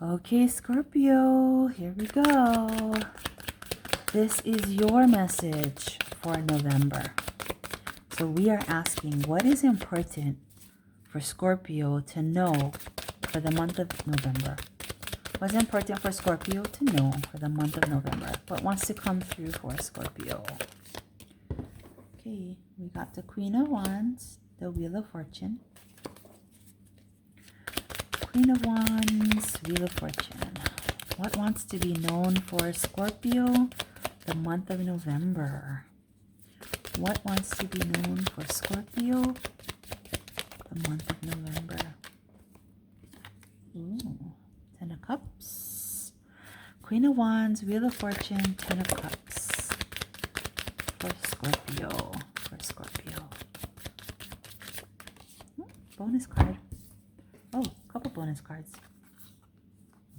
Okay, Scorpio, here we go. This is your message for November. So we are asking, what is important for Scorpio to know for the month of November? What's important for Scorpio to know for the month of November? What wants to come through for Scorpio? Okay, we got the Queen of Wands, the Wheel of Fortune. Queen of Wands, Wheel of Fortune. What wants to be known for Scorpio the month of November? What wants to be known for Scorpio the month of November? Ooh, Ten of Cups. Queen of Wands, Wheel of Fortune, Ten of Cups. For Scorpio. For Scorpio. Bonus card. Oh, a couple bonus cards.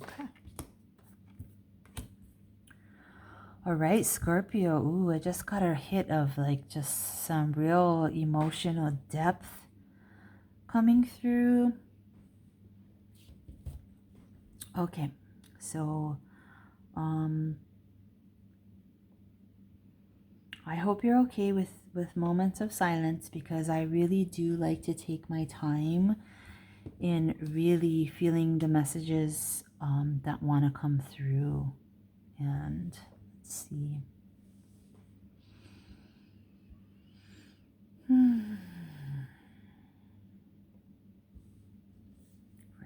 Okay. All right, Scorpio. Ooh, I just got a hit of like just some real emotional depth coming through. Okay, so I hope you're okay with moments of silence, because I really do like to take my time in really feeling the messages that want to come through. And let's see. For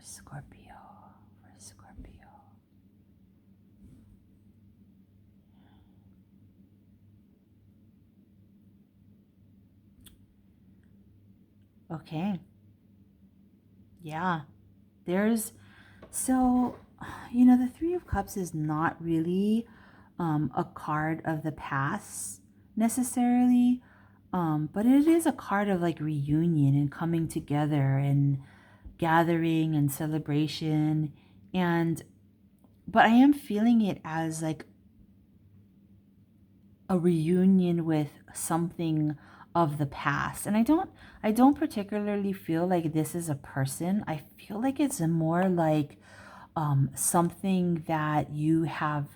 Scorpio. For Scorpio. Okay. Yeah. So, the Three of Cups is not really a card of the past necessarily, but it is a card of like reunion and coming together and gathering and celebration. But I am feeling it as like a reunion with something of the past. And I don't particularly feel like this is a person. I feel like it's more like something that you have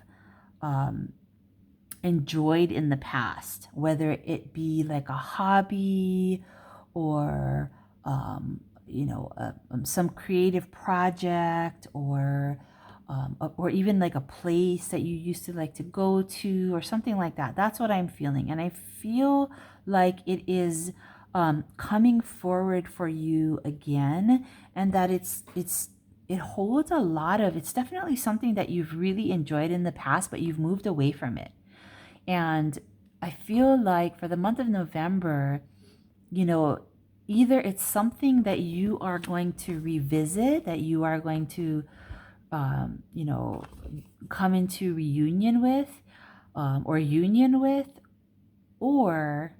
enjoyed in the past, whether it be like a hobby or some creative project, or even like a place that you used to like to go to or something like that. That's what I'm feeling. And I feel like it is coming forward for you again, and that it holds a lot of, it's definitely something that you've really enjoyed in the past, but you've moved away from it. And I feel like for the month of November, either it's something that you are going to revisit, that you are going to come into reunion with, or union with, or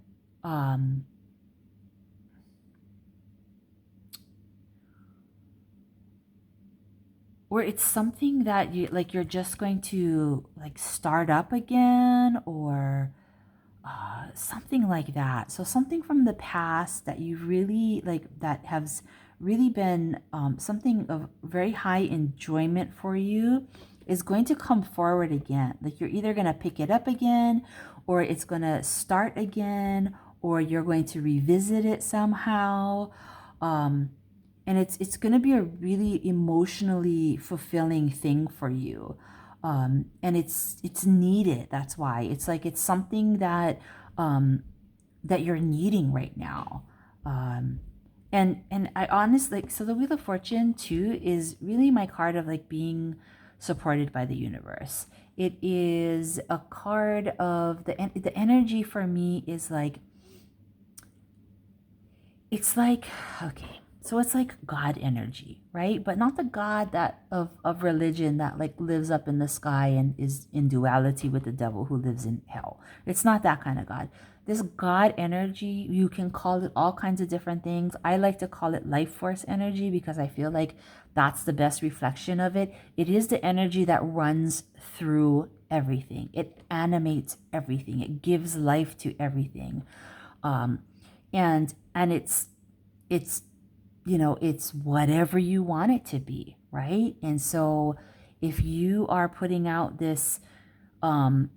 it's something that you're just going to like start up again, or something like that. So something from the past that you really like, that has really been something of very high enjoyment for you, is going to come forward again. Like you're either going to pick it up again, or it's going to start again, or you're going to revisit it somehow. And it's going to be a really emotionally fulfilling thing for you. And it's needed. That's why it's something that that you're needing right now. And I honestly, so the Wheel of Fortune too is really my card of like being supported by the universe. It is a card of the energy for me is like, it's like, okay, so it's like God energy, right? But not the God that of religion that like lives up in the sky and is in duality with the devil who lives in hell. It's not that kind of God. This God energy, you can call it all kinds of different things. I like to call it life force energy, because I feel like that's the best reflection of it. It is the energy that runs through everything. It animates everything. It gives life to everything. And it's it's whatever you want it to be, right? And so if you are putting out this, um,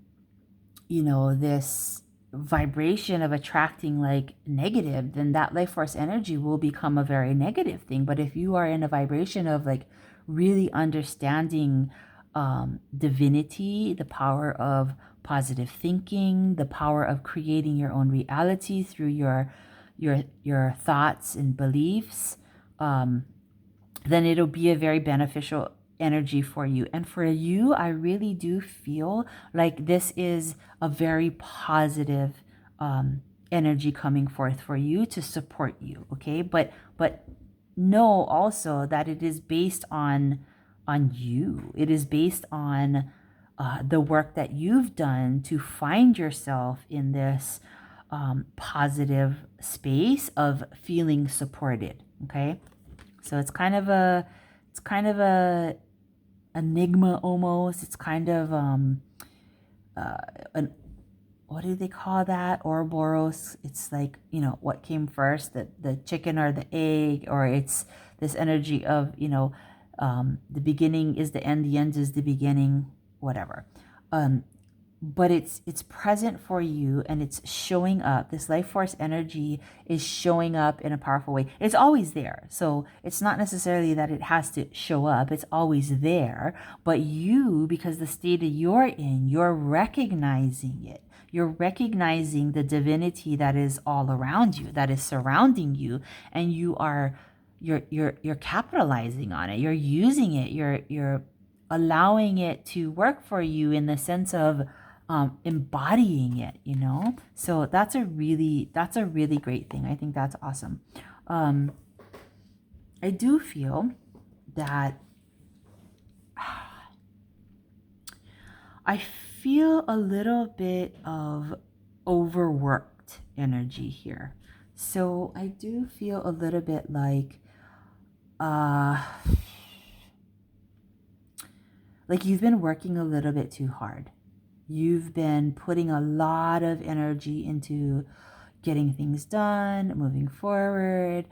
this vibration of attracting like negative, then that life force energy will become a very negative thing. But if you are in a vibration of like really understanding divinity, the power of positive thinking, the power of creating your own reality through your thoughts and beliefs, then it'll be a very beneficial energy for you. And for you, I really do feel like this is a very positive energy coming forth for you to support you. Okay, but know also that it is based on you. It is based on the work that you've done to find yourself in this positive space of feeling supported. Okay. So it's kind of a enigma almost. It's kind of an, what do they call that? Ouroboros. It's like, what came first, the chicken or the egg, or it's this energy of, the beginning is the end is the beginning, whatever. But it's present for you, and it's showing up. This life force energy is showing up in a powerful way. It's always there, so it's not necessarily that it has to show up. It's always there, but you, because the state that you're in, you're recognizing it. You're recognizing the divinity that is all around you, that is surrounding you, and you're capitalizing on it. You're using it. You're allowing it to work for you in the sense of embodying it, So that's a really great thing. I think that's awesome. I do feel that I feel a little bit of overworked energy here. So I do feel a little bit like you've been working a little bit too hard. You've been putting a lot of energy into getting things done, moving forward,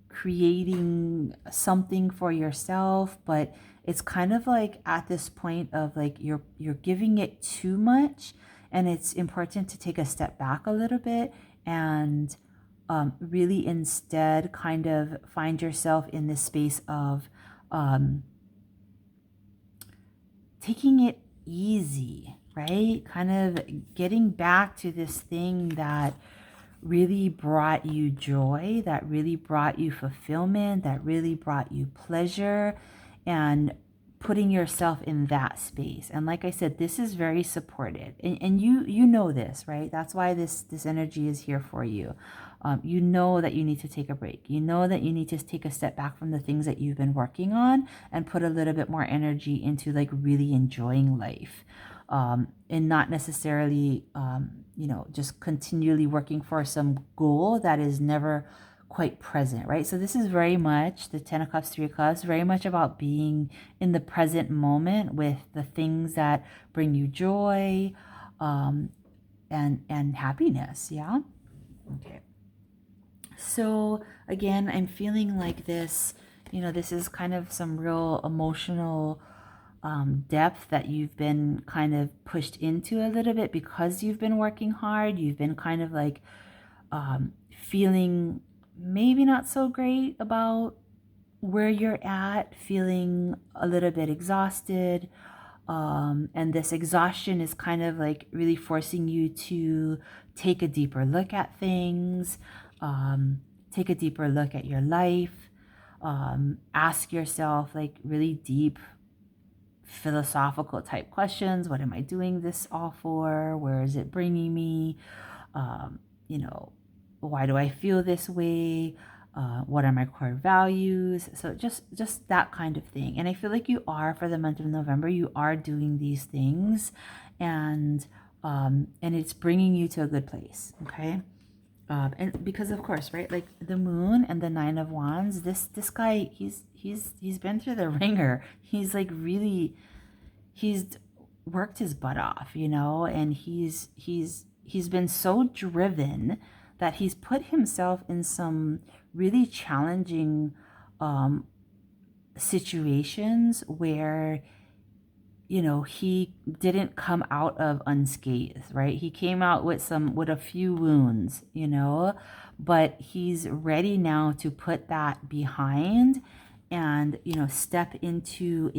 creating something for yourself, but it's kind of like at this point of like you're giving it too much, and it's important to take a step back a little bit and really instead kind of find yourself in this space of taking it easy, right? Kind of getting back to this thing that really brought you joy, that really brought you fulfillment, that really brought you pleasure, and putting yourself in that space. And like I said, this is very supported, and you know this, right? That's why this energy is here for you. You know that you need to take a break. You know that you need to take a step back from the things that you've been working on and put a little bit more energy into like really enjoying life, and not necessarily, just continually working for some goal that is never quite present, right? So this is very much the 10 of Cups, 3 of Cups, very much about being in the present moment with the things that bring you joy, and happiness. Yeah. Okay. So again, I'm feeling like this, this is kind of some real emotional depth that you've been kind of pushed into a little bit because you've been working hard. You've been kind of like feeling maybe not so great about where you're at, feeling a little bit exhausted. And this exhaustion is kind of like really forcing you to take a deeper look at things, take a deeper look at your life, ask yourself like really deep philosophical type questions. What am I doing this all for? Where is it bringing me? Why do I feel this way? What are my core values? So just that kind of thing. And I feel like you are, for the month of November, you are doing these things, and it's bringing you to a good place. Okay. And because of course, right, like the moon and the 9 of Wands, this guy, he's been through the ringer. He's like really, he's worked his butt off, and he's been so driven that he's put himself in some really challenging situations where, he didn't come out of unscathed, right? He came out with a few wounds, but he's ready now to put that behind and, step into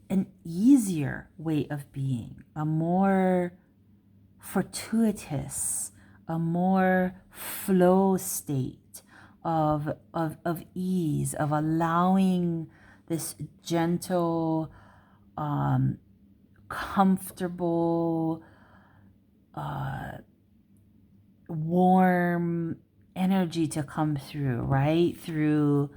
an easier way of being, a more fortuitous, a more flow state of ease, of allowing this gentle, comfortable, warm energy to come through, right? Through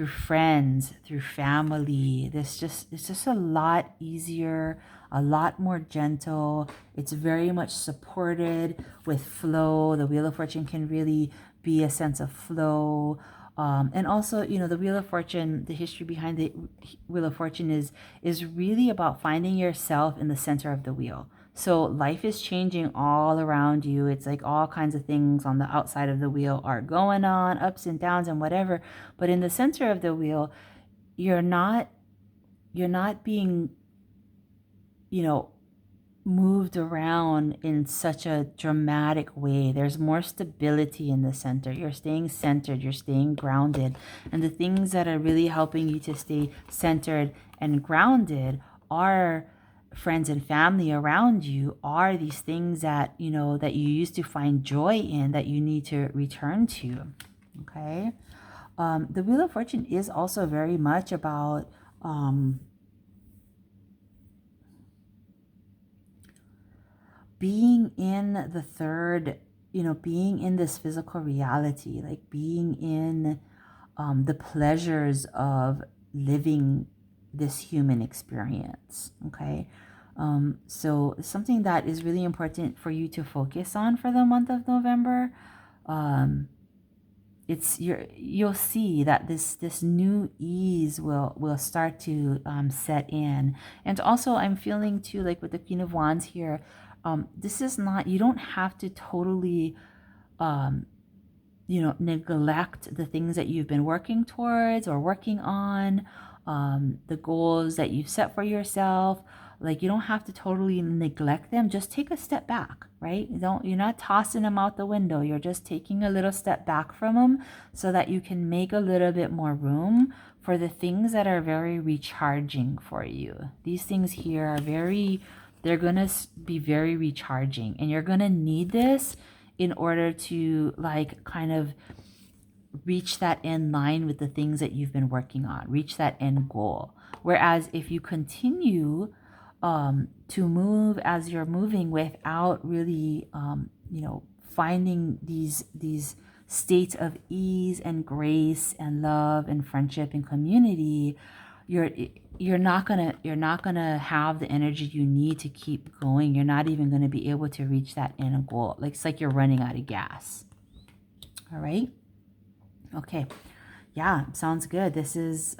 friends, through family. It's just a lot easier, a lot more gentle. It's very much supported with flow. The Wheel of Fortune can really be a sense of flow. And also, the Wheel of Fortune, the history behind the Wheel of Fortune is really about finding yourself in the center of the wheel. So life is changing all around you. It's like all kinds of things on the outside of the wheel are going on, ups and downs and whatever. But in the center of the wheel, you're not being, moved around in such a dramatic way. There's more stability in the center. You're staying centered, you're staying grounded. And the things that are really helping you to stay centered and grounded are friends and family around you, are these things that, that you used to find joy in, that you need to return to. Okay. The Wheel of Fortune is also very much about, being in the third, being in this physical reality, like being in the pleasures of living this human experience. Okay. So something that is really important for you to focus on for the month of November. You'll see that this new ease will start to set in. And also I'm feeling too, like with the Queen of Wands here, this is not, you don't have to totally neglect the things that you've been working towards or working on, the goals that you've set for yourself. Like, you don't have to totally neglect them. Just take a step back, right? You're not tossing them out the window. You're just taking a little step back from them so that you can make a little bit more room for the things that are very recharging for you. These things here are they're going to be very recharging, and you're going to need this in order to like kind of reach that end line with the things that you've been working on, reach that end goal. Whereas if you continue to move as you're moving without really, finding these states of ease and grace and love and friendship and community, you're not gonna have the energy you need to keep going. You're not even gonna be able to reach that end goal. Like, it's like you're running out of gas. All right. Okay. Yeah, sounds good. This is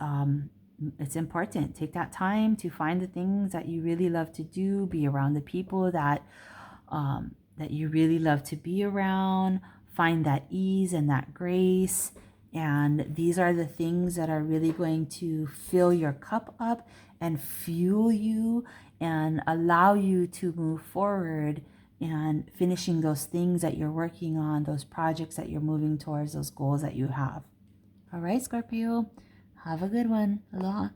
it's important. Take that time to find the things that you really love to do. Be around the people that you really love to be around. Find that ease and that grace. And these are the things that are really going to fill your cup up and fuel you and allow you to move forward and finishing those things that you're working on, those projects that you're moving towards, those goals that you have. All right, Scorpio, have a good one. Aloha.